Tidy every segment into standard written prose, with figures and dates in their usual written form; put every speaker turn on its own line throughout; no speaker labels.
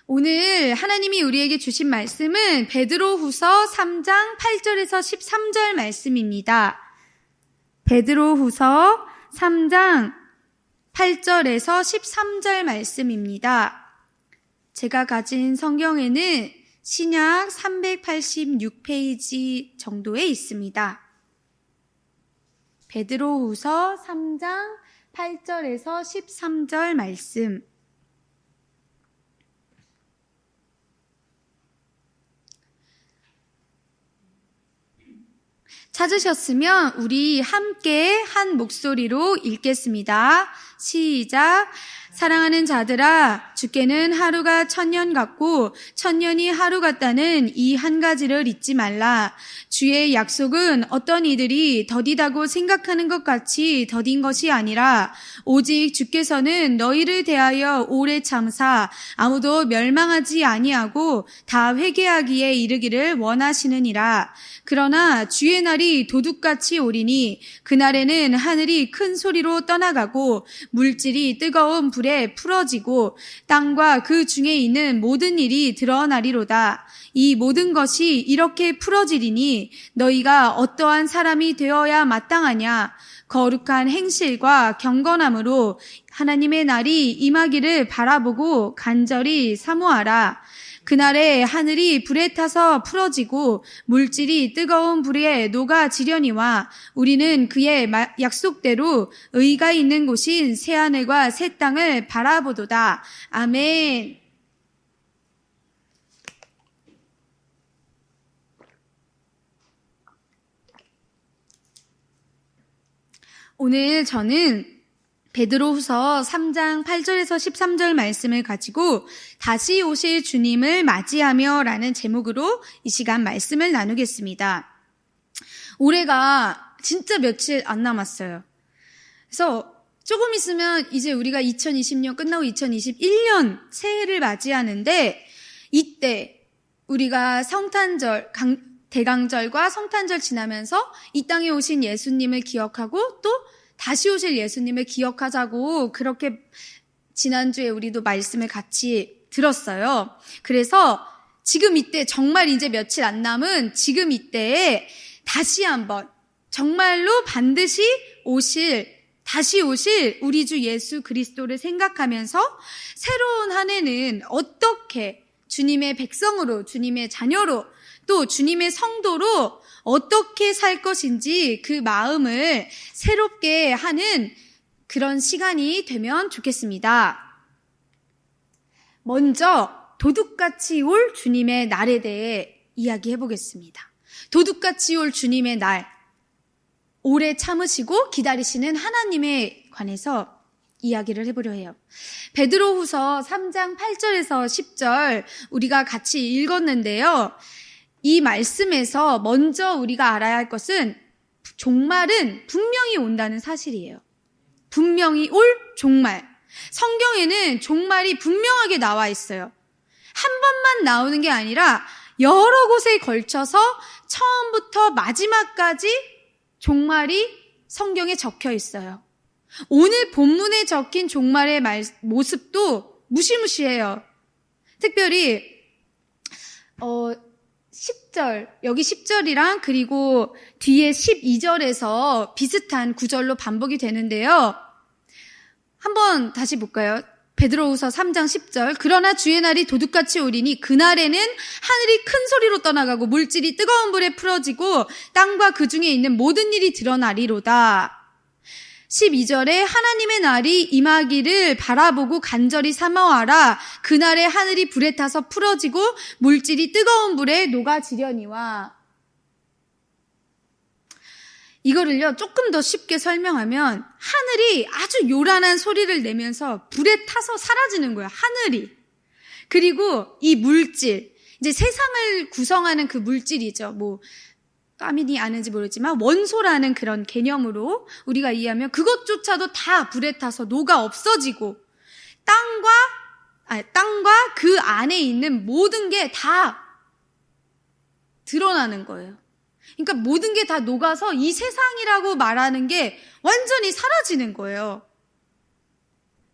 오늘 하나님이 우리에게 주신 말씀은 베드로후서 3장 8절에서 13절 말씀입니다. 베드로후서 3장 8절에서 13절 말씀입니다. 제가 가진 성경에는 신약 386페이지 정도에 있습니다. 베드로후서 3장 8절에서 13절 말씀. 찾으셨으면 우리 함께 한 목소리로 읽겠습니다. 시작. 사랑하는 자들아, 주께는 하루가 1000년 같고 1000년이 하루 같다는 이 한 가지를 잊지 말라. 주의 약속은 어떤 이들이 더디다고 생각하는 것 같이 더딘 것이 아니라 오직 주께서는 너희를 대하여 오래 참사 아무도 멸망하지 아니하고 다 회개하기에 이르기를 원하시느니라. 그러나 주의 날이 도둑같이 오리니 그날에는 하늘이 큰 소리로 떠나가고 물질이 뜨거운 불에 풀어지고 땅과 그 중에 있는 모든 일이 드러나리로다. 이 모든 것이 이렇게 풀어지리니 너희가 어떠한 사람이 되어야 마땅하냐? 거룩한 행실과 경건함으로 하나님의 날이 임하기를 바라보고 간절히 사모하라. 그날에 하늘이 불에 타서 풀어지고 물질이 뜨거운 불에 녹아지려니와 우리는 그의 약속대로 의가 있는 곳인 새하늘과 새 땅을 바라보도다. 아멘. 오늘 저는 베드로후서 3장 8절에서 13절 말씀을 가지고 다시 오실 주님을 맞이하며 라는 제목으로 이 시간 말씀을 나누겠습니다. 올해가 진짜 며칠 안 남았어요. 그래서 조금 있으면 이제 우리가 2020년 끝나고 2021년 새해를 맞이하는데 이때 우리가 성탄절, 대강절과 성탄절 지나면서 이 땅에 오신 예수님을 기억하고 또 다시 오실 예수님을 기억하자고 그렇게 지난주에 우리도 말씀을 같이 들었어요. 그래서 지금 이때 정말 이제 며칠 안 남은 지금 이때에 다시 한번 정말로 반드시 다시 오실 우리 주 예수 그리스도를 생각하면서 새로운 한 해는 어떻게 주님의 백성으로, 주님의 자녀로, 또 주님의 성도로 어떻게 살 것인지 그 마음을 새롭게 하는 그런 시간이 되면 좋겠습니다. 먼저 도둑같이 올 주님의 날에 대해 이야기해 보겠습니다. 도둑같이 올 주님의 날, 오래 참으시고 기다리시는 하나님에 관해서 이야기를 해보려 해요. 베드로후서 3장 8절에서 10절 우리가 같이 읽었는데요. 이 말씀에서 먼저 우리가 알아야 할 것은 종말은 분명히 온다는 사실이에요. 분명히 올 종말. 성경에는 종말이 분명하게 나와 있어요. 한 번만 나오는 게 아니라 여러 곳에 걸쳐서 처음부터 마지막까지 종말이 성경에 적혀 있어요. 오늘 본문에 적힌 종말의 모습도 무시무시해요. 특별히 10절, 여기 10절이랑 그리고 뒤에 12절에서 비슷한 구절로 반복이 되는데요. 한번 다시 볼까요? 베드로후서 3장 10절. 그러나 주의 날이 도둑같이 오리니 그날에는 하늘이 큰 소리로 떠나가고 물질이 뜨거운 불에 풀어지고 땅과 그 중에 있는 모든 일이 드러나리로다. 12절에 하나님의 날이 임하기를 바라보고 간절히 사모하라. 그날에 하늘이 불에 타서 풀어지고 물질이 뜨거운 불에 녹아지려니와. 이거를요 조금 더 쉽게 설명하면 하늘이 아주 요란한 소리를 내면서 불에 타서 사라지는 거예요. 하늘이. 그리고 이 물질, 이제 세상을 구성하는 그 물질이죠. 까미니 아는지 모르지만 원소라는 그런 개념으로 우리가 이해하면 그것조차도 다 불에 타서 녹아 없어지고 땅과 그 안에 있는 모든 게 다 드러나는 거예요. 그러니까 모든 게 다 녹아서 이 세상이라고 말하는 게 완전히 사라지는 거예요.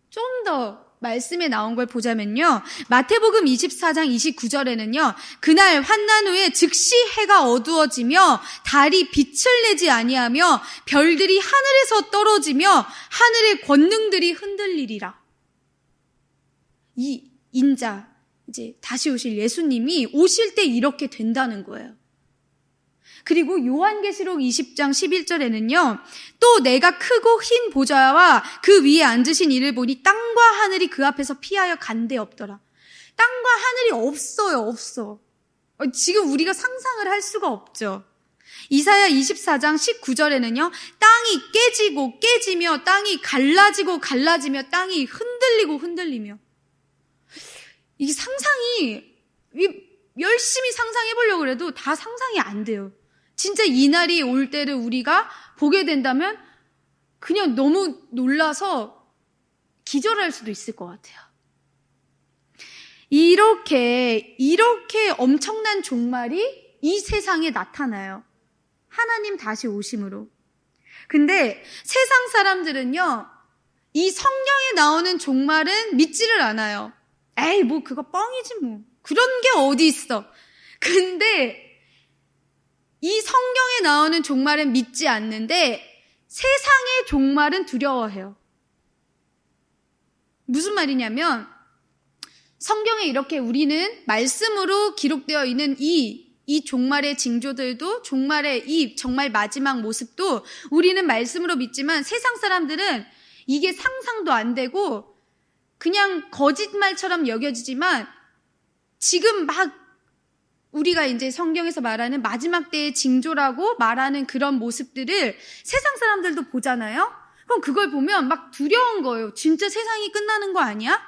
좀 더 말씀에 나온 걸 보자면요. 마태복음 24장 29절에는요. 그날 환난 후에 즉시 해가 어두워지며 달이 빛을 내지 아니하며 별들이 하늘에서 떨어지며 하늘의 권능들이 흔들리리라. 이 인자, 이제 다시 오실 예수님이 오실 때 이렇게 된다는 거예요. 그리고 요한계시록 20장 11절에는요. 또 내가 크고 흰 보좌와 그 위에 앉으신 이를 보니 땅과 하늘이 그 앞에서 피하여 간데 없더라. 땅과 하늘이 없어. 지금 우리가 상상을 할 수가 없죠. 이사야 24장 19절에는요. 땅이 깨지고 깨지며 땅이 갈라지고 갈라지며 땅이 흔들리고 흔들리며. 이게 상상이 열심히 상상해 보려고 해도 다 상상이 안 돼요. 진짜 이 날이 올 때를 우리가 보게 된다면 그냥 너무 놀라서 기절할 수도 있을 것 같아요. 이렇게 엄청난 종말이 이 세상에 나타나요. 하나님 다시 오심으로. 근데 세상 사람들은요, 이 성경에 나오는 종말은 믿지를 않아요. 에이, 뭐 그거 뻥이지 뭐. 그런 게 어디 있어. 근데 이 성경에 나오는 종말은 믿지 않는데 세상의 종말은 두려워해요. 무슨 말이냐면 성경에 이렇게 우리는 말씀으로 기록되어 있는 이 종말의 징조들도 종말의 이 정말 마지막 모습도 우리는 말씀으로 믿지만 세상 사람들은 이게 상상도 안 되고 그냥 거짓말처럼 여겨지지만 지금 막 우리가 이제 성경에서 말하는 마지막 때의 징조라고 말하는 그런 모습들을 세상 사람들도 보잖아요? 그럼 그걸 보면 막 두려운 거예요. 진짜 세상이 끝나는 거 아니야?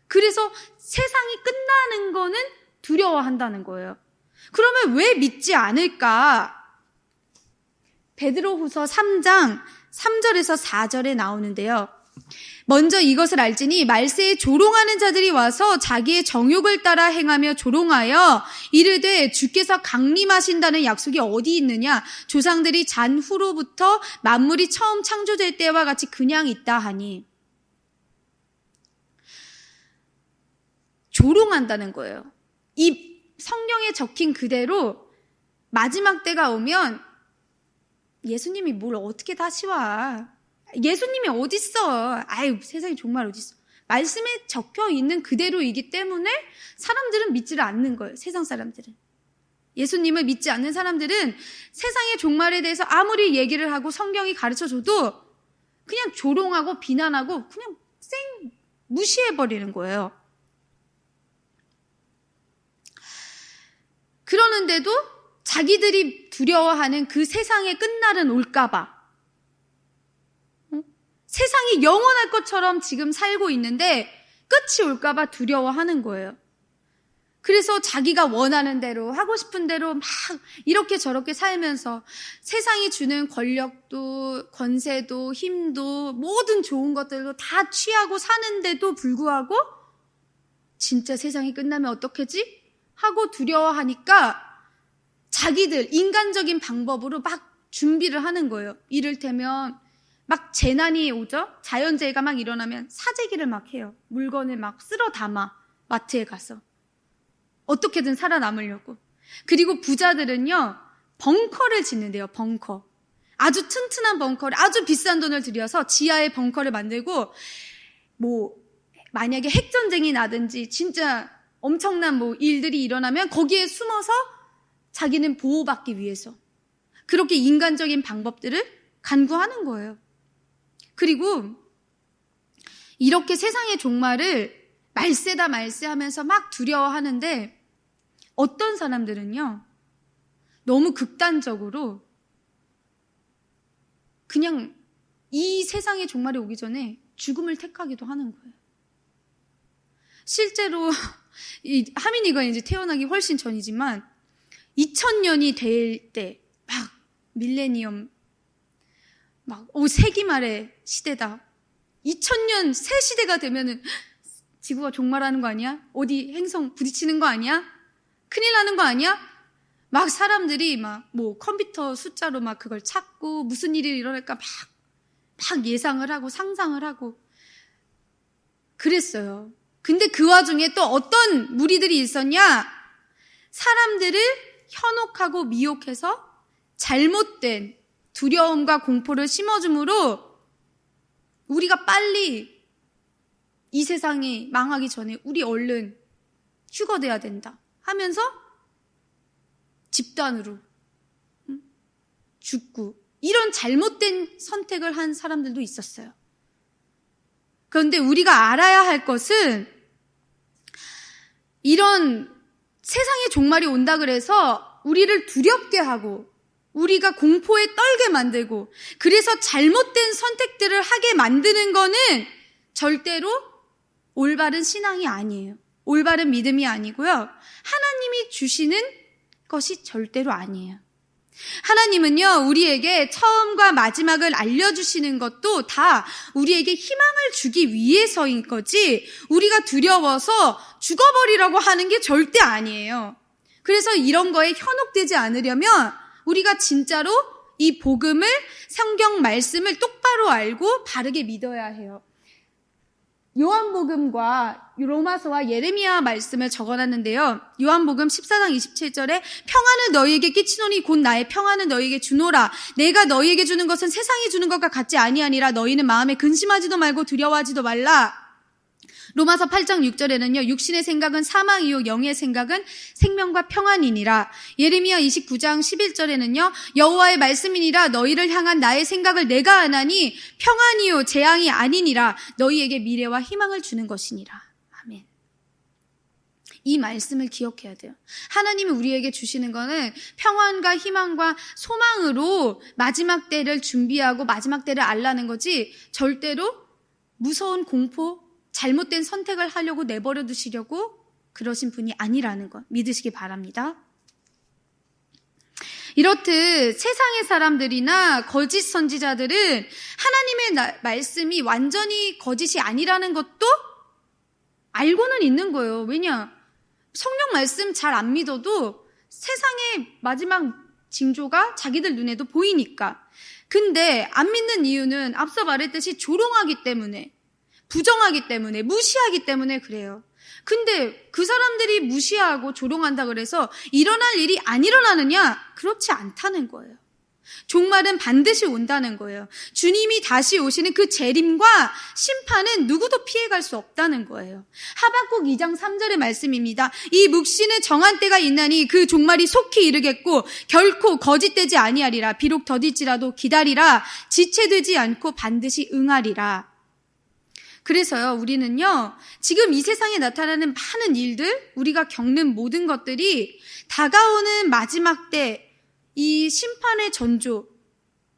그래서 세상이 끝나는 거는 두려워한다는 거예요. 그러면 왜 믿지 않을까? 베드로후서 3장 3절에서 4절에 나오는데요. 먼저 이것을 알지니 말세에 조롱하는 자들이 와서 자기의 정욕을 따라 행하며 조롱하여 이르되 주께서 강림하신다는 약속이 어디 있느냐? 조상들이 잔 후로부터 만물이 처음 창조될 때와 같이 그냥 있다 하니. 조롱한다는 거예요. 이 성경에 적힌 그대로 마지막 때가 오면 예수님이 뭘 어떻게 다시 와? 예수님이 어딨어? 아유, 세상에 정말 어딨어? 말씀에 적혀 있는 그대로이기 때문에 사람들은 믿지를 않는 거예요. 세상 사람들은. 예수님을 믿지 않는 사람들은 세상의 종말에 대해서 아무리 얘기를 하고 성경이 가르쳐줘도 그냥 조롱하고 비난하고 그냥 무시해버리는 거예요. 그러는데도 자기들이 두려워하는 그 세상의 끝날은 올까봐 세상이 영원할 것처럼 지금 살고 있는데 끝이 올까봐 두려워하는 거예요. 그래서 자기가 원하는 대로 하고 싶은 대로 막 이렇게 저렇게 살면서 세상이 주는 권력도 권세도 힘도 모든 좋은 것들도 다 취하고 사는데도 불구하고 진짜 세상이 끝나면 어떡하지? 하고 두려워하니까 자기들 인간적인 방법으로 막 준비를 하는 거예요. 이를테면 막 재난이 오죠? 자연재해가 막 일어나면 사재기를 막 해요. 물건을 막 쓸어 담아 마트에 가서 어떻게든 살아남으려고. 그리고 부자들은요 벙커를 짓는데요. 벙커. 아주 튼튼한 벙커를 아주 비싼 돈을 들여서 지하에 벙커를 만들고 뭐 만약에 핵전쟁이 나든지 진짜 엄청난 뭐 일들이 일어나면 거기에 숨어서 자기는 보호받기 위해서 그렇게 인간적인 방법들을 간구하는 거예요. 그리고 이렇게 세상의 종말을 말세다 말세하면서 막 두려워하는데 어떤 사람들은요 너무 극단적으로 그냥 이 세상의 종말이 오기 전에 죽음을 택하기도 하는 거예요. 실제로 이 하민이가 이제 태어나기 훨씬 전이지만 2000년이 될 때 막 밀레니엄 막 세기 말의 시대다. 2000년 새 시대가 되면은 지구가 종말하는 거 아니야? 어디 행성 부딪히는 거 아니야? 큰일 나는 거 아니야? 막 사람들이 막 뭐 컴퓨터 숫자로 막 그걸 찾고 무슨 일이 일어날까 막 예상을 하고 상상을 하고 그랬어요. 근데 그 와중에 또 어떤 무리들이 있었냐? 사람들을 현혹하고 미혹해서 잘못된 두려움과 공포를 심어줌으로 우리가 빨리 이 세상이 망하기 전에 우리 얼른 휴거돼야 된다 하면서 집단으로 죽고 이런 잘못된 선택을 한 사람들도 있었어요. 그런데 우리가 알아야 할 것은 이런 세상의 종말이 온다 그래서 우리를 두렵게 하고 우리가 공포에 떨게 만들고 그래서 잘못된 선택들을 하게 만드는 거는 절대로 올바른 신앙이 아니에요. 올바른 믿음이 아니고요. 하나님이 주시는 것이 절대로 아니에요. 하나님은요, 우리에게 처음과 마지막을 알려주시는 것도 다 우리에게 희망을 주기 위해서인 거지, 우리가 두려워서 죽어버리라고 하는 게 절대 아니에요. 그래서 이런 거에 현혹되지 않으려면 우리가 진짜로 이 복음을, 성경 말씀을 똑바로 알고 바르게 믿어야 해요. 요한복음과 로마서와 예레미야 말씀을 적어놨는데요. 요한복음 14장 27절에 평안을 너희에게 끼치노니 곧 나의 평안을 너희에게 주노라. 내가 너희에게 주는 것은 세상이 주는 것과 같지 아니하니라. 너희는 마음에 근심하지도 말고 두려워하지도 말라. 로마서 8장 6절에는요. 육신의 생각은 사망이요 영의 생각은 생명과 평안이니라. 예레미야 29장 11절에는요. 여호와의 말씀이니라. 너희를 향한 나의 생각을 내가 아나니 평안이요 재앙이 아니니라. 너희에게 미래와 희망을 주는 것이니라. 아멘. 이 말씀을 기억해야 돼요. 하나님이 우리에게 주시는 거는 평안과 희망과 소망으로 마지막 때를 준비하고 마지막 때를 알라는 거지, 절대로 무서운 공포, 잘못된 선택을 하려고 내버려 두시려고 그러신 분이 아니라는 것 믿으시기 바랍니다. 이렇듯 세상의 사람들이나 거짓 선지자들은 하나님의 말씀이 완전히 거짓이 아니라는 것도 알고는 있는 거예요. 왜냐? 성경 말씀 잘 안 믿어도 세상의 마지막 징조가 자기들 눈에도 보이니까. 근데 안 믿는 이유는 앞서 말했듯이 조롱하기 때문에, 부정하기 때문에, 무시하기 때문에 그래요. 근데 그 사람들이 무시하고 조롱한다 그래서 일어날 일이 안 일어나느냐? 그렇지 않다는 거예요. 종말은 반드시 온다는 거예요. 주님이 다시 오시는 그 재림과 심판은 누구도 피해갈 수 없다는 거예요. 하박국 2장 3절의 말씀입니다. 이 묵시는 정한 때가 있나니 그 종말이 속히 이르겠고 결코 거짓되지 아니하리라. 비록 더딜지라도 기다리라. 지체되지 않고 반드시 응하리라. 그래서요, 우리는요, 지금 이 세상에 나타나는 많은 일들, 우리가 겪는 모든 것들이 다가오는 마지막 때 이 심판의 전조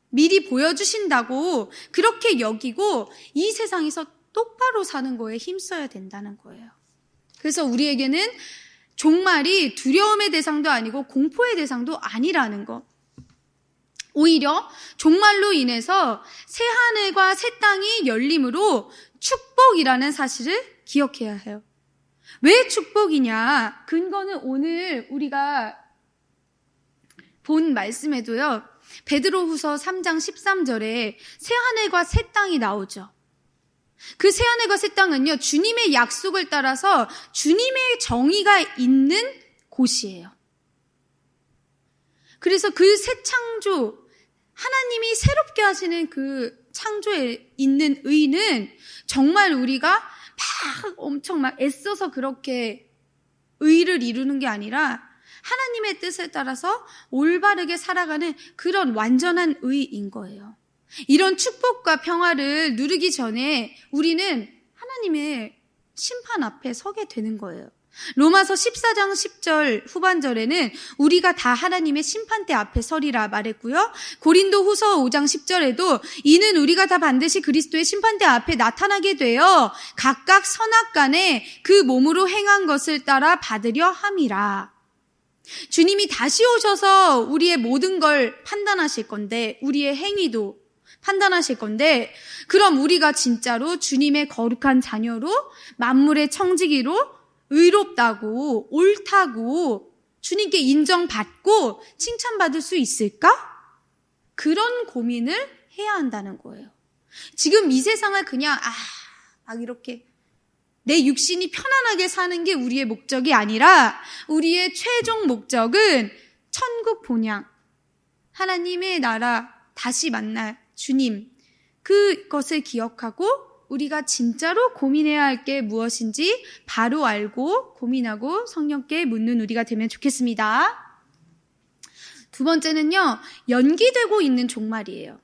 미리 보여주신다고 그렇게 여기고 이 세상에서 똑바로 사는 거에 힘써야 된다는 거예요. 그래서 우리에게는 종말이 두려움의 대상도 아니고 공포의 대상도 아니라는 것. 오히려 종말로 인해서 새 하늘과 새 땅이 열림으로 축복이라는 사실을 기억해야 해요. 왜 축복이냐? 근거는 오늘 우리가 본 말씀에도요. 베드로후서 3장 13절에 새 하늘과 새 땅이 나오죠. 그 새 하늘과 새 땅은요. 주님의 약속을 따라서 주님의 정의가 있는 곳이에요. 그래서 그 새 창조, 하나님이 새롭게 하시는 그 창조에 있는 의는 정말 우리가 막 엄청 막 애써서 그렇게 의를 이루는 게 아니라 하나님의 뜻에 따라서 올바르게 살아가는 그런 완전한 의인 거예요. 이런 축복과 평화를 누리기 전에 우리는 하나님의 심판 앞에 서게 되는 거예요. 로마서 14장 10절 후반절에는 우리가 다 하나님의 심판대 앞에 서리라 말했고요. 고린도 후서 5장 10절에도 이는 우리가 다 반드시 그리스도의 심판대 앞에 나타나게 되어 각각 선악간에 그 몸으로 행한 것을 따라 받으려 함이라. 주님이 다시 오셔서 우리의 모든 걸 판단하실 건데, 우리의 행위도 판단하실 건데, 그럼 우리가 진짜로 주님의 거룩한 자녀로 만물의 청지기로 의롭다고 옳다고 주님께 인정받고 칭찬받을 수 있을까? 그런 고민을 해야 한다는 거예요. 지금 이 세상을 그냥 막 이렇게 내 육신이 편안하게 사는 게 우리의 목적이 아니라 우리의 최종 목적은 천국 본향, 하나님의 나라 다시 만날 주님, 그것을 기억하고 우리가 진짜로 고민해야 할 게 무엇인지 바로 알고 고민하고 성령께 묻는 우리가 되면 좋겠습니다. 두 번째는요, 연기되고 있는 종말이에요.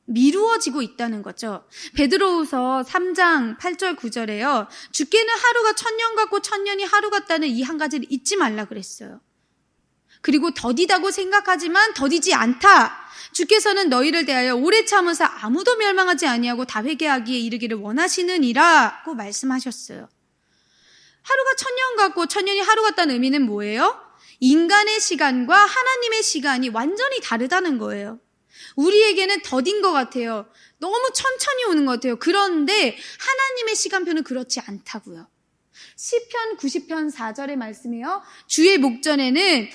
미루어지고 있다는 거죠. 베드로후서 3장 8절 9절에요. 주께는 하루가 1000년 같고 1000년이 하루 같다는 이 한 가지를 잊지 말라 그랬어요. 그리고 더디다고 생각하지만 더디지 않다. 주께서는 너희를 대하여 오래 참으사 아무도 멸망하지 아니하고 다 회개하기에 이르기를 원하시느니라고 말씀하셨어요. 하루가 1000년 같고 1000년이 하루 같다는 의미는 뭐예요? 인간의 시간과 하나님의 시간이 완전히 다르다는 거예요. 우리에게는 더딘 것 같아요. 너무 천천히 오는 것 같아요. 그런데 하나님의 시간표는 그렇지 않다고요. 시편 90편 4절의 말씀이에요. 주의 목전에는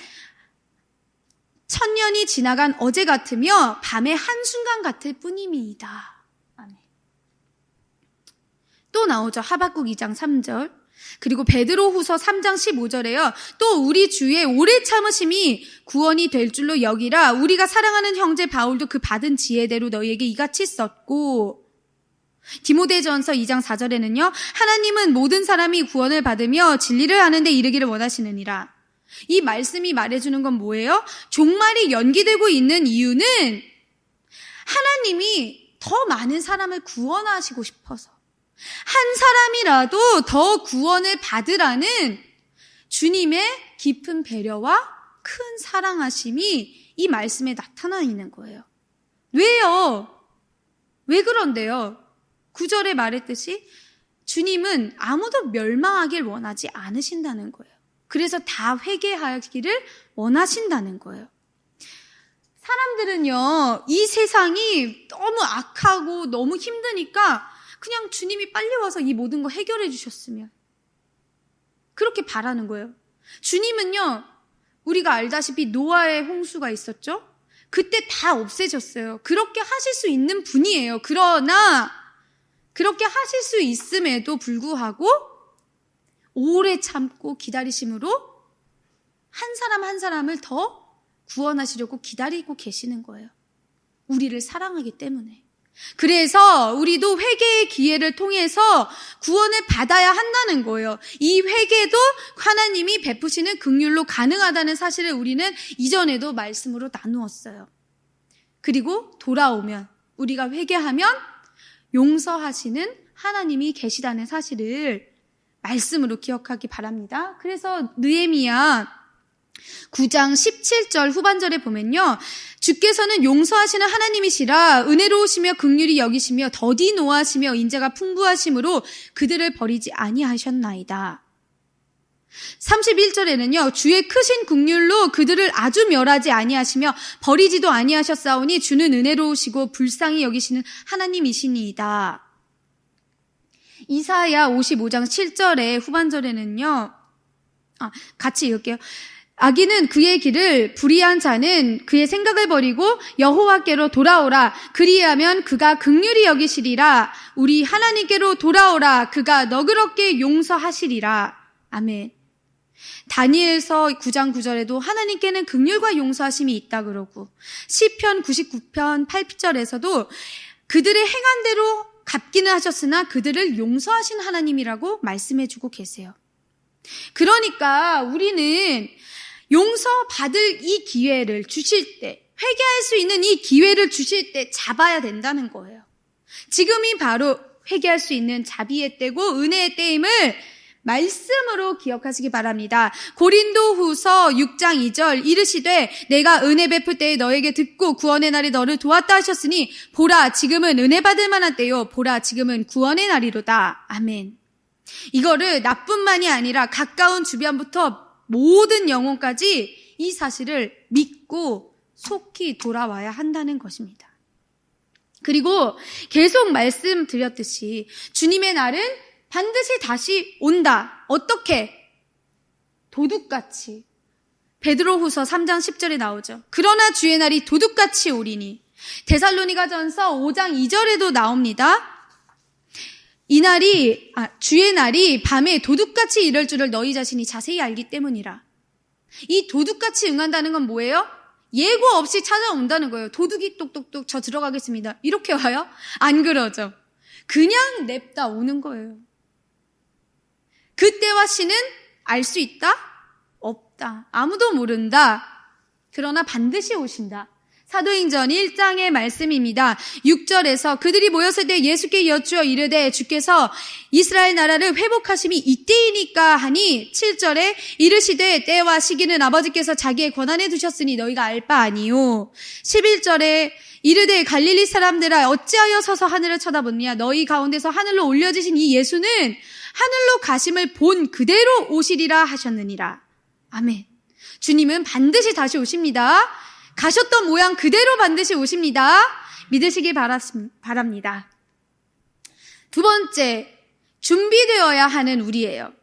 1000년이 지나간 어제 같으며 밤의 한순간 같을 뿐임이이다. 아멘. 또 나오죠. 하박국 2장 3절. 그리고 베드로후서 3장 15절에요. 또 우리 주의 오래 참으심이 구원이 될 줄로 여기라. 우리가 사랑하는 형제 바울도 그 받은 지혜대로 너희에게 이같이 썼고. 디모데전서 2장 4절에는요. 하나님은 모든 사람이 구원을 받으며 진리를 아는 데 이르기를 원하시느니라. 이 말씀이 말해주는 건 뭐예요? 종말이 연기되고 있는 이유는 하나님이 더 많은 사람을 구원하시고 싶어서, 한 사람이라도 더 구원을 받으라는 주님의 깊은 배려와 큰 사랑하심이 이 말씀에 나타나 있는 거예요. 왜요? 왜 그런데요? 9절에 말했듯이 주님은 아무도 멸망하길 원하지 않으신다는 거예요. 그래서 다 회개하기를 원하신다는 거예요. 사람들은요, 이 세상이 너무 악하고 너무 힘드니까 그냥 주님이 빨리 와서 이 모든 거 해결해 주셨으면, 그렇게 바라는 거예요. 주님은요, 우리가 알다시피 노아의 홍수가 있었죠? 그때 다 없애졌어요. 그렇게 하실 수 있는 분이에요. 그러나 그렇게 하실 수 있음에도 불구하고 오래 참고 기다리심으로 한 사람 한 사람을 더 구원하시려고 기다리고 계시는 거예요. 우리를 사랑하기 때문에. 그래서 우리도 회개의 기회를 통해서 구원을 받아야 한다는 거예요. 이 회개도 하나님이 베푸시는 긍휼로 가능하다는 사실을 우리는 이전에도 말씀으로 나누었어요. 그리고 돌아오면, 우리가 회개하면 용서하시는 하나님이 계시다는 사실을 말씀으로 기억하기 바랍니다. 그래서 느헤미야 9장 17절 후반절에 보면요, 주께서는 용서하시는 하나님이시라 은혜로우시며 긍휼히 여기시며 더디 노하시며 인자가 풍부하심으로 그들을 버리지 아니하셨나이다. 31절에는요, 주의 크신 긍휼로 그들을 아주 멸하지 아니하시며 버리지도 아니하셨사오니 주는 은혜로우시고 불쌍히 여기시는 하나님이시니이다. 이사야 55장 7절의 후반절에는요, 같이 읽을게요. 악인은 그의 길을, 불의한 자는 그의 생각을 버리고 여호와께로 돌아오라. 그리하면 그가 긍휼히 여기시리라. 우리 하나님께로 돌아오라. 그가 너그럽게 용서하시리라. 아멘. 다니엘서 9장 9절에도 하나님께는 긍휼과 용서하심이 있다 그러고, 시편 99편 8절에서도 그들의 행한 대로 갚기는 하셨으나 그들을 용서하신 하나님이라고 말씀해주고 계세요. 그러니까 우리는 용서받을 이 기회를 주실 때, 회개할 수 있는 이 기회를 주실 때 잡아야 된다는 거예요. 지금이 바로 회개할 수 있는 자비의 때고 은혜의 때임을 말씀으로 기억하시기 바랍니다. 고린도후서 6장 2절 이르시되 내가 은혜 베풀 때에 너에게 듣고 구원의 날에 너를 도왔다 하셨으니 보라 지금은 은혜 받을 만한 때요 보라 지금은 구원의 날이로다. 아멘. 이거를 나뿐만이 아니라 가까운 주변부터 모든 영혼까지 이 사실을 믿고 속히 돌아와야 한다는 것입니다. 그리고 계속 말씀드렸듯이 주님의 날은 반드시 다시 온다. 어떻게? 도둑같이. 베드로후서 3장 10절에 나오죠. 그러나 주의 날이 도둑같이 오리니. 데살로니가전서 5장 2절에도 나옵니다. 주의 날이 밤에 도둑같이 이럴 줄을 너희 자신이 자세히 알기 때문이라. 이 도둑같이 응한다는 건 뭐예요? 예고 없이 찾아온다는 거예요. 도둑이 똑똑똑 저 들어가겠습니다. 이렇게 와요? 안 그러죠. 그냥 냅다 오는 거예요. 그때와 시는 알 수 있다? 없다. 아무도 모른다. 그러나 반드시 오신다. 사도행전 1장의 말씀입니다. 6절에서 그들이 모였을 때 예수께 여쭈어 이르되 주께서 이스라엘 나라를 회복하심이 이때이니까 하니 7절에 이르시되 때와 시기는 아버지께서 자기의 권한에 두셨으니 너희가 알 바 아니요. 11절에 이르되 갈릴리 사람들아 어찌하여 서서 하늘을 쳐다보느냐 너희 가운데서 하늘로 올려지신 이 예수는 하늘로 가심을 본 그대로 오시리라 하셨느니라. 아멘. 주님은 반드시 다시 오십니다. 가셨던 모양 그대로 반드시 오십니다. 믿으시기 바랍니다. 두 번째, 준비되어야 하는 우리예요.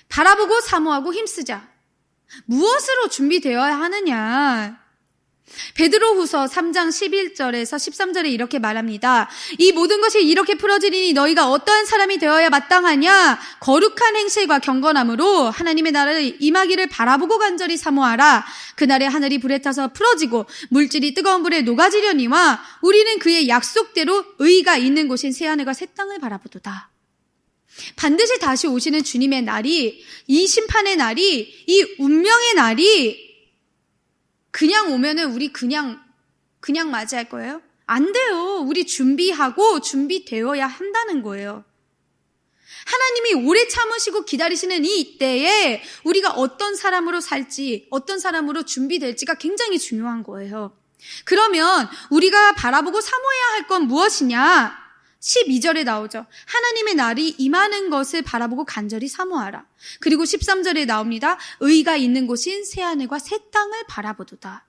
바라보고 사모하고 힘쓰자. 무엇으로 준비되어야 하느냐? 베드로후서 3장 11절에서 13절에 이렇게 말합니다. 이 모든 것이 이렇게 풀어지리니 너희가 어떠한 사람이 되어야 마땅하냐? 거룩한 행실과 경건함으로 하나님의 나라를 임하기를 바라보고 간절히 사모하라. 그날에 하늘이 불에 타서 풀어지고 물질이 뜨거운 불에 녹아지려니와 우리는 그의 약속대로 의가 있는 곳인 새하늘과 새 땅을 바라보도다. 반드시 다시 오시는 주님의 날이, 이 심판의 날이, 이 운명의 날이 그냥 오면은 우리 그냥 맞이할 거예요? 안 돼요. 우리 준비하고 준비되어야 한다는 거예요. 하나님이 오래 참으시고 기다리시는 이 때에 우리가 어떤 사람으로 살지, 어떤 사람으로 준비될지가 굉장히 중요한 거예요. 그러면 우리가 바라보고 사모해야 할 건 무엇이냐? 12절에 나오죠. 하나님의 날이 임하는 것을 바라보고 간절히 사모하라. 그리고 13절에 나옵니다. 의가 있는 곳인 새하늘과 새 땅을 바라보도다.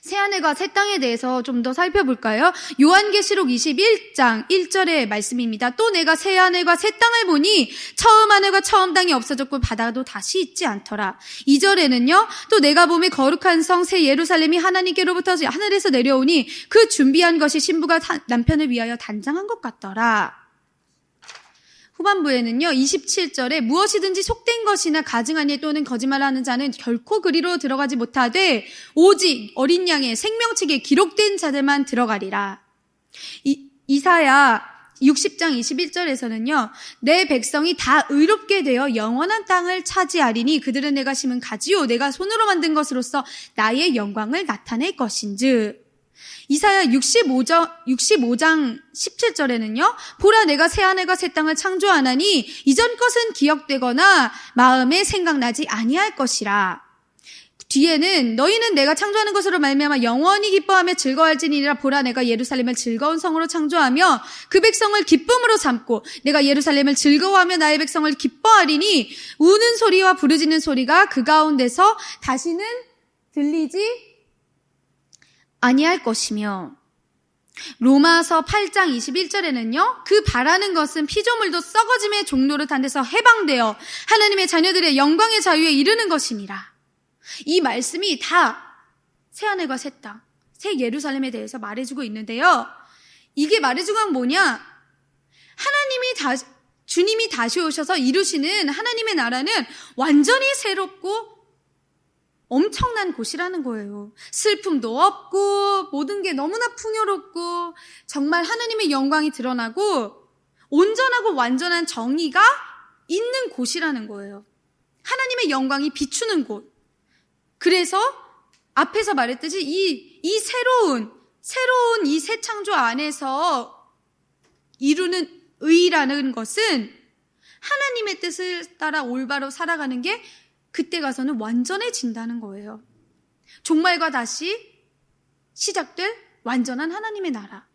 새하늘과 새 땅에 대해서 좀 더 살펴볼까요? 요한계시록 21장 1절의 말씀입니다. 또 내가 새하늘과 새 땅을 보니 처음 하늘과 처음 땅이 없어졌고 바다도 다시 있지 않더라. 2절에는요. 또 내가 보매 거룩한 성 새 예루살렘이 하나님께로부터 하늘에서 내려오니 그 준비한 것이 신부가 남편을 위하여 단장한 것 같더라. 후반부에는요. 27절에 무엇이든지 속된 것이나 가증한 일 또는 거짓말하는 자는 결코 그리로 들어가지 못하되 오직 어린 양의 생명책에 기록된 자들만 들어가리라. 이사야 60장 21절에서는요. 내 백성이 다 의롭게 되어 영원한 땅을 차지하리니 그들은 내가 심은 가지요 내가 손으로 만든 것으로서 나의 영광을 나타낼 것인즉. 이사야 65장 17절에는요. 보라 내가 새하늘과 새 땅을 창조하나니 이전 것은 기억되거나 마음에 생각나지 아니할 것이라. 뒤에는 너희는 내가 창조하는 것으로 말미암아 영원히 기뻐하며 즐거워할지니라. 보라 내가 예루살렘을 즐거운 성으로 창조하며 그 백성을 기쁨으로 삼고 내가 예루살렘을 즐거워하며 나의 백성을 기뻐하리니 우는 소리와 부르짖는 소리가 그 가운데서 다시는 들리지 아니할 것이며. 로마서 8장 21절에는요. 그 바라는 것은 피조물도 썩어짐의 종노릇한 데서 해방되어 하나님의 자녀들의 영광의 자유에 이르는 것이니라. 이 말씀이 다 새하늘과 새 땅, 새 예루살렘에 대해서 말해주고 있는데요. 이게 말해주고 건 뭐냐? 주님이 다시 오셔서 이루시는 하나님의 나라는 완전히 새롭고 엄청난 곳이라는 거예요. 슬픔도 없고 모든 게 너무나 풍요롭고 정말 하나님의 영광이 드러나고 온전하고 완전한 정의가 있는 곳이라는 거예요. 하나님의 영광이 비추는 곳. 그래서 앞에서 말했듯이 이 새로운 이 새 창조 안에서 이루는 의라는 것은 하나님의 뜻을 따라 올바로 살아가는 게 그때 가서는 완전해진다는 거예요. 종말과 다시 시작될 완전한 하나님의 나라.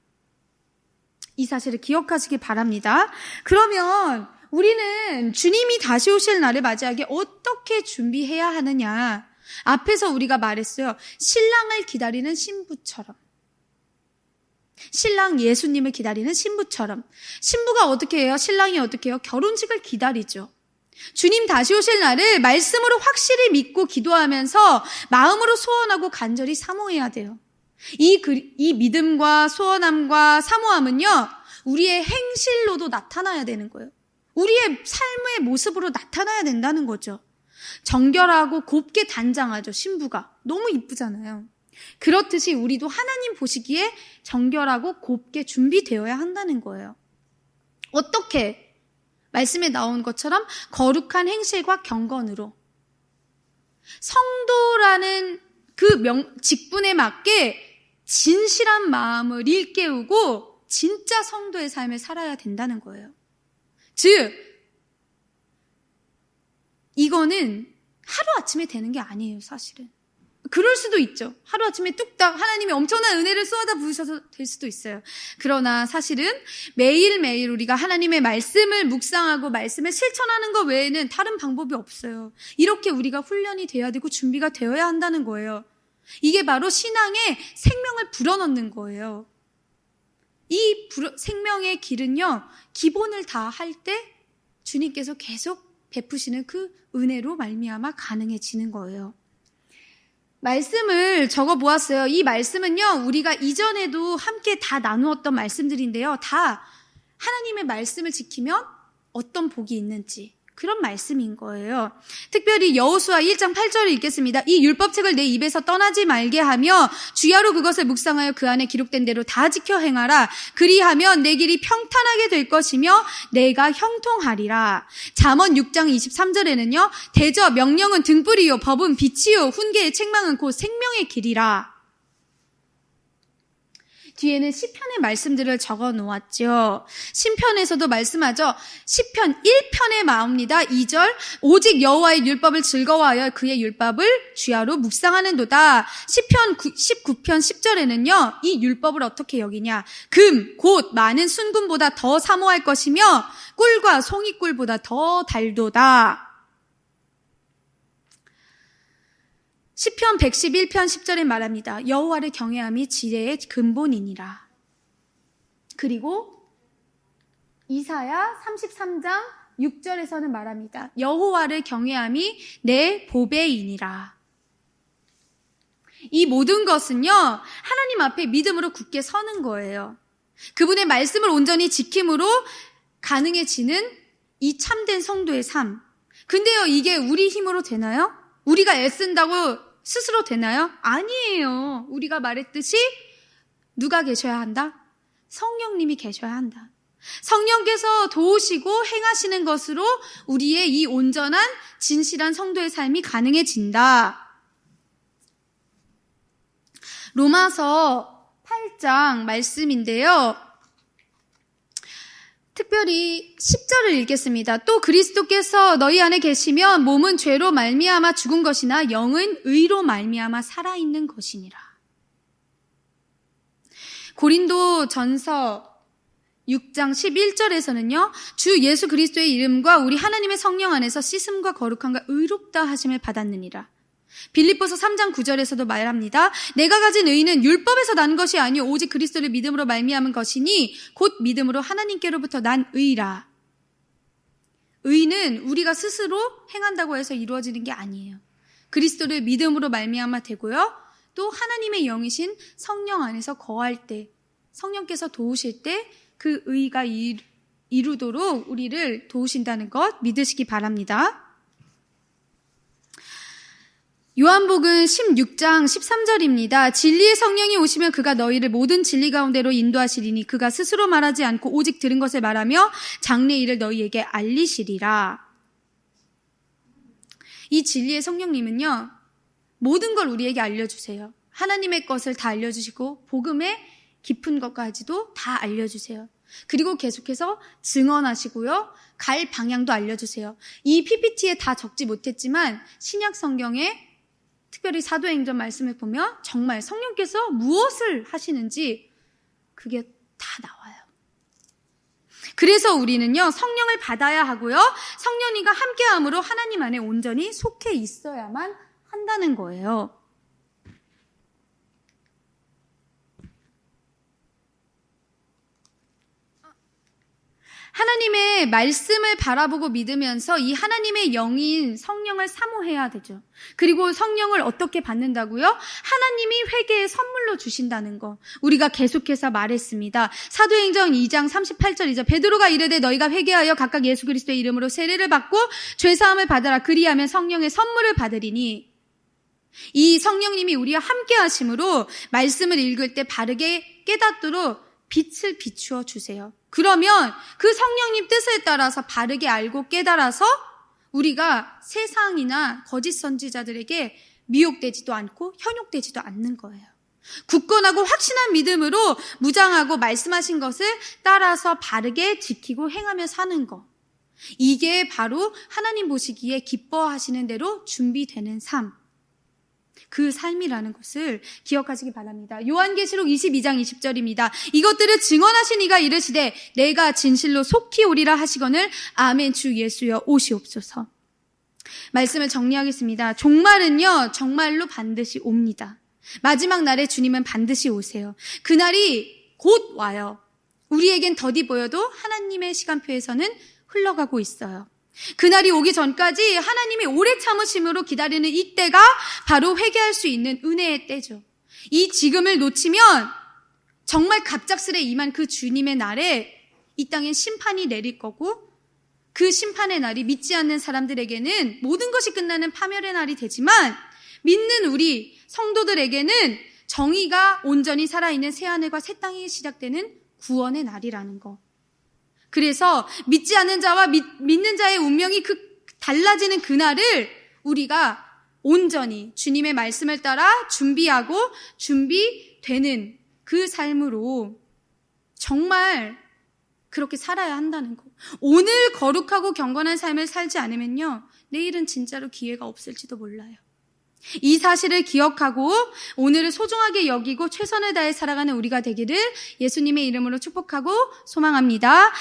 이 사실을 기억하시기 바랍니다. 그러면 우리는 주님이 다시 오실 날을 맞이하기 어떻게 준비해야 하느냐? 앞에서 우리가 말했어요. 신랑을 기다리는 신부처럼. 신랑 예수님을 기다리는 신부처럼. 신부가 어떻게 해요? 신랑이 어떻게 해요? 결혼식을 기다리죠. 주님 다시 오실 날을 말씀으로 확실히 믿고 기도하면서 마음으로 소원하고 간절히 사모해야 돼요. 이 믿음과 소원함과 사모함은요, 우리의 행실로도 나타나야 되는 거예요. 우리의 삶의 모습으로 나타나야 된다는 거죠. 정결하고 곱게 단장하죠, 신부가. 너무 이쁘잖아요. 그렇듯이 우리도 하나님 보시기에 정결하고 곱게 준비되어야 한다는 거예요. 어떻게? 말씀에 나온 것처럼 거룩한 행실과 경건으로. 성도라는 그 직분에 맞게 진실한 마음을 일깨우고 진짜 성도의 삶을 살아야 된다는 거예요. 즉, 이거는 하루아침에 되는 게 아니에요, 사실은. 그럴 수도 있죠. 하루아침에 뚝딱 하나님이 엄청난 은혜를 쏟아 부으셔서 될 수도 있어요. 그러나 사실은 매일매일 우리가 하나님의 말씀을 묵상하고 말씀을 실천하는 것 외에는 다른 방법이 없어요. 이렇게 우리가 훈련이 돼야 되고 준비가 되어야 한다는 거예요. 이게 바로 신앙의 생명을 불어넣는 거예요. 이 생명의 길은요, 기본을 다 할 때 주님께서 계속 베푸시는 그 은혜로 말미암아 가능해지는 거예요. 말씀을 적어 보았어요. 이 말씀은요, 우리가 이전에도 함께 다 나누었던 말씀들인데요. 다 하나님의 말씀을 지키면 어떤 복이 있는지 그런 말씀인 거예요. 특별히 여호수아 1장 8절을 읽겠습니다. 이 율법책을 내 입에서 떠나지 말게 하며 주야로 그것을 묵상하여 그 안에 기록된 대로 다 지켜 행하라. 그리하면 내 길이 평탄하게 될 것이며 내가 형통하리라. 잠언 6장 23절에는요. 대저 명령은 등불이요 법은 빛이요 훈계의 책망은 곧 생명의 길이라. 뒤에는 시편의 말씀들을 적어 놓았죠. 시편에서도 말씀하죠. 시편 1편의 마음입니다. 2절 오직 여호와의 율법을 즐거워하여 그의 율법을 주야로 묵상하는도다. 시편 19편 10절에는요. 이 율법을 어떻게 여기냐. 금, 곧 많은 순금보다 더 사모할 것이며 꿀과 송이꿀보다 더 달도다. 시편 111편 10절에 말합니다. 여호와를 경외함이 지혜의 근본이니라. 그리고 이사야 33장 6절에서는 말합니다. 여호와를 경외함이 내 보배이니라. 이 모든 것은요, 하나님 앞에 믿음으로 굳게 서는 거예요. 그분의 말씀을 온전히 지킴으로 가능해지는 이 참된 성도의 삶. 근데요, 이게 우리 힘으로 되나요? 우리가 애쓴다고 스스로 되나요? 아니에요. 우리가 말했듯이 누가 계셔야 한다? 성령님이 계셔야 한다. 성령께서 도우시고 행하시는 것으로 우리의 이 온전한 진실한 성도의 삶이 가능해진다. 로마서 8장 말씀인데요. 특별히 10절을 읽겠습니다. 또 그리스도께서 너희 안에 계시면 몸은 죄로 말미암아 죽은 것이나 영은 의로 말미암아 살아있는 것이니라. 고린도전서 6장 11절에서는요. 주 예수 그리스도의 이름과 우리 하나님의 성령 안에서 씻음과 거룩함과 의롭다 하심을 받았느니라. 빌립보서 3장 9절에서도 말합니다. 내가 가진 의는 율법에서 난 것이 아니요 오직 그리스도를 믿음으로 말미암은 것이니 곧 믿음으로 하나님께로부터 난 의라. 의는 우리가 스스로 행한다고 해서 이루어지는 게 아니에요. 그리스도를 믿음으로 말미암아 되고요. 또 하나님의 영이신 성령 안에서 거할 때, 성령께서 도우실 때 그 의가 이루도록 우리를 도우신다는 것 믿으시기 바랍니다. 요한복음 16장 13절입니다. 진리의 성령이 오시면 그가 너희를 모든 진리 가운데로 인도하시리니 그가 스스로 말하지 않고 오직 들은 것을 말하며 장래 일을 너희에게 알리시리라. 이 진리의 성령님은요. 모든 걸 우리에게 알려주세요. 하나님의 것을 다 알려주시고 복음의 깊은 것까지도 다 알려주세요. 그리고 계속해서 증언하시고요. 갈 방향도 알려주세요. 이 PPT에 다 적지 못했지만 신약 성경에 특별히 사도행전 말씀을 보면 정말 성령께서 무엇을 하시는지 그게 다 나와요. 그래서 우리는요. 성령을 받아야 하고요. 성령님과 함께함으로 하나님 안에 온전히 속해 있어야만 한다는 거예요. 하나님의 말씀을 바라보고 믿으면서 이 하나님의 영인 성령을 사모해야 되죠. 그리고 성령을 어떻게 받는다고요? 하나님이 회개의 선물로 주신다는 거 우리가 계속해서 말했습니다. 사도행전 2장 38절이죠. 베드로가 이르되 너희가 회개하여 각각 예수 그리스도의 이름으로 세례를 받고 죄사함을 받으라. 그리하면 성령의 선물을 받으리니, 이 성령님이 우리와 함께 하심으로 말씀을 읽을 때 바르게 깨닫도록 빛을 비추어 주세요. 그러면 그 성령님 뜻에 따라서 바르게 알고 깨달아서 우리가 세상이나 거짓 선지자들에게 미혹되지도 않고 현혹되지도 않는 거예요. 굳건하고 확신한 믿음으로 무장하고 말씀하신 것을 따라서 바르게 지키고 행하며 사는 것. 이게 바로 하나님 보시기에 기뻐하시는 대로 준비되는 삶. 그 삶이라는 것을 기억하시기 바랍니다. 요한계시록 22장 20절입니다. 이것들을 증언하신 이가 이르시되 내가 진실로 속히 오리라 하시거늘 아멘. 주 예수여 오시옵소서. 말씀을 정리하겠습니다. 종말은요, 정말로 반드시 옵니다. 마지막 날에 주님은 반드시 오세요. 그날이 곧 와요. 우리에겐 더디 보여도 하나님의 시간표에서는 흘러가고 있어요. 그날이 오기 전까지 하나님이 오래 참으심으로 기다리는 이때가 바로 회개할 수 있는 은혜의 때죠. 이 지금을 놓치면 정말 갑작스레 임한 그 주님의 날에 이 땅엔 심판이 내릴 거고, 그 심판의 날이 믿지 않는 사람들에게는 모든 것이 끝나는 파멸의 날이 되지만, 믿는 우리 성도들에게는 정의가 온전히 살아있는 새하늘과 새 땅이 시작되는 구원의 날이라는 거. 그래서 믿지 않는 자와 믿는 자의 운명이 달라지는 그날을 우리가 온전히 주님의 말씀을 따라 준비하고 준비되는 그 삶으로 정말 그렇게 살아야 한다는 거. 오늘 거룩하고 경건한 삶을 살지 않으면요, 내일은 진짜로 기회가 없을지도 몰라요. 이 사실을 기억하고 오늘을 소중하게 여기고 최선을 다해 살아가는 우리가 되기를 예수님의 이름으로 축복하고 소망합니다.